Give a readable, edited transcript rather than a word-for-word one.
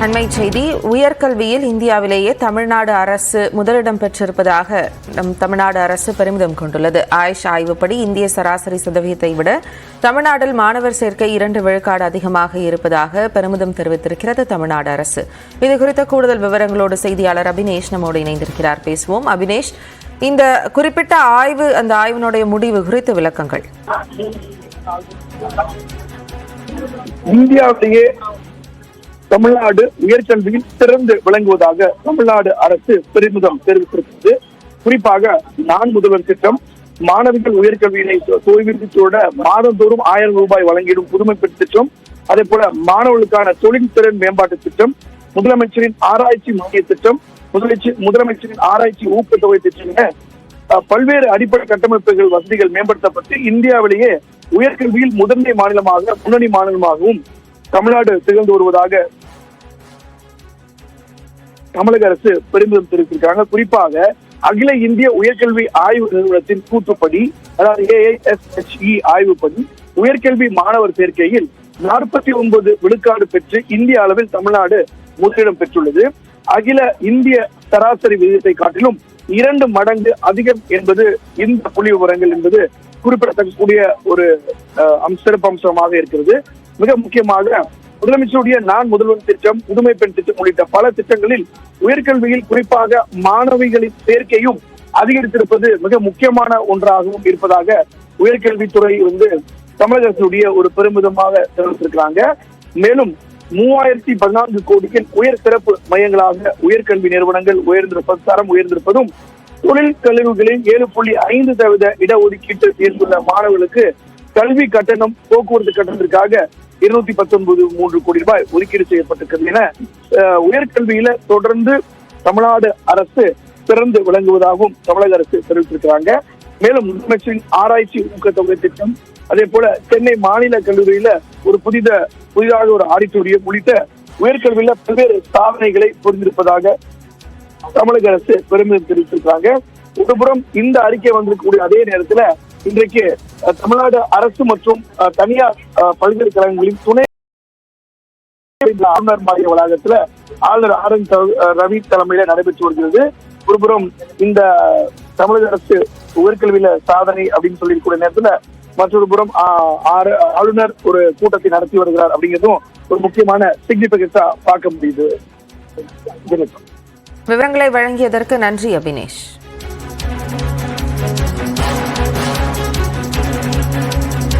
அண்மை செய்தி. உயர்கல்வியில் இந்தியாவிலேயே தமிழ்நாடு அரசு முதலிடம் பெற்றிருப்பதாக தமிழ்நாடு அரசு பெருமிதம் கொண்டுள்ளது. ஆயுஷ் ஆய்வுப்படி இந்திய சராசரி சதவீதத்தை விட தமிழ்நாட்டில் மாணவர் சேர்க்கை 2 விழுக்காடு அதிகமாக இருப்பதாக பெருமிதம் தெரிவித்திருக்கிறது தமிழ்நாடு அரசு. இதுகுறித்த கூடுதல் விவரங்களோடு செய்தியாளர் அபினேஷ் நம்மோடு இணைந்திருக்கிறார். பேசுவோம். அபினேஷ், இந்த குறிப்பிட்ட ஆய்வு, அந்த ஆய்வினுடைய முடிவு குறித்த விளக்கங்கள். இந்தியாவிலேயே தமிழ்நாடு உயர்கல்வியில் சிறந்து விளங்குவதாக தமிழ்நாடு அரசு பெருமிதம் தெரிவித்திருக்கிறது. குறிப்பாக நான் முதல்வர் திட்டம், மாணவிகள் உயர்கல்வியினை தோய்வித்தோட மாதந்தோறும் 1000 ரூபாய் வழங்கிடும் புதுமை பெண் திட்டம், அதே போல மாணவர்களுக்கான தொழில்திறன் மேம்பாட்டு திட்டம், முதலமைச்சரின் ஆராய்ச்சி மானிய திட்டம், முதலமைச்சரின் ஆராய்ச்சி ஊக்கத்தொகை திட்டம் என பல்வேறு அடிப்படை கட்டமைப்புகள் வசதிகள் மேம்படுத்தப்பட்டு இந்தியாவிலேயே உயர்கல்வியில் முன்னணி மாநிலமாகவும் தமிழ்நாடு திகழ்ந்து வருவதாக தமிழக அரசு பெருமிதம் தெரிவித்திருக்காங்க. குறிப்பாக அகில இந்திய உயர்கல்வி ஆய்வு நிறுவனத்தின் கூற்றுப்படி, அதாவது AISHE ஆய்வுப்படி உயர்கல்வி மாணவர் சேர்க்கையில் 49 விழுக்காடு பெற்று இந்திய அளவில் தமிழ்நாடு முதலிடம் பெற்றுள்ளது. அகில இந்திய சராசரி விகிதத்தை காட்டிலும் 2 மடங்கு அதிகம் என்பது இந்த புள்ளி விவரங்கள் என்பது குறிப்பிடத்தக்கக்கூடிய ஒரு சிறப்பு அம்சமாக இருக்கிறது. மிக முக்கியமாக முதலமைச்சருடைய நான் முதல்வர் திட்டம், புதுமை பெண் திட்டம் உள்ளிட்ட பல திட்டங்களில் உயர்கல்வியில் குறிப்பாக மாணவிகளின் சேர்க்கையும் அதிகரித்திருப்பது மிக முக்கியமான ஒன்றாகவும் இருப்பதாக உயர்கல்வித்துறை தமிழக அரசுடைய ஒரு பெருமிதமாக தெரிவித்திருக்கிறாங்க. மேலும் 3014 கோடியில் உயர் சிறப்பு மையங்களாக உயர்கல்வி நிறுவனங்கள் தரம் உயர்ந்திருப்பதும், தொழில் கல்லூரிகளில் 7.5% இடஒதுக்கீட்டு சேர்ந்துள்ள மாணவர்களுக்கு கல்வி கட்டணம், போக்குவரத்து கட்டணத்திற்காக 219 கோடி ரூபாய் ஒதுக்கீடு செய்யப்பட்டிருக்கிறது என உயர்கல்வியில தொடர்ந்து தமிழ்நாடு அரசு சிறந்து விளங்குவதாகவும் தமிழக அரசு தெரிவித்திருக்கிறாங்க. மேலும் முதலமைச்சரின் ஆராய்ச்சி ஊக்கத்தொகை திட்டம், அதே போல சென்னை மாநில கல்லூரியில ஒரு புதிதாக ஒரு ஆடிட்டோரியம் உள்ளிட்ட உயர்கல்வியில பல்வேறு சாதனைகளை புரிந்திருப்பதாக தமிழக அரசு பெருமிதம் தெரிவித்திருக்கிறாங்க. ஒருபுறம் இந்த அறிக்கை வந்திருக்கக்கூடிய அதே நேரத்துல இன்றைக்கு தமிழ்நாடு அரசு மற்றும் தனியார் பல்கலைக்கழகங்களின் துணை ஆளுநர் மாளிகை வளாகத்துல ஆளுநர் RN ரவி தலைமையில நடைபெற்று வருகிறது. ஒருபுறம் இந்த தமிழக அரசு உயர்கல்வியில சாதனை அப்படின்னு சொல்லியிருக்கூடிய நேரத்துல மற்றொரு புறம் ஆளுநர் ஒரு கூட்டத்தை நடத்தி வருகிறார் அப்படிங்கிறதும் ஒரு முக்கியமான சிக்னிபிகன்ஸா பார்க்க முடியுது. விவரங்களை வழங்கியதற்கு நன்றி அபினேஷ்.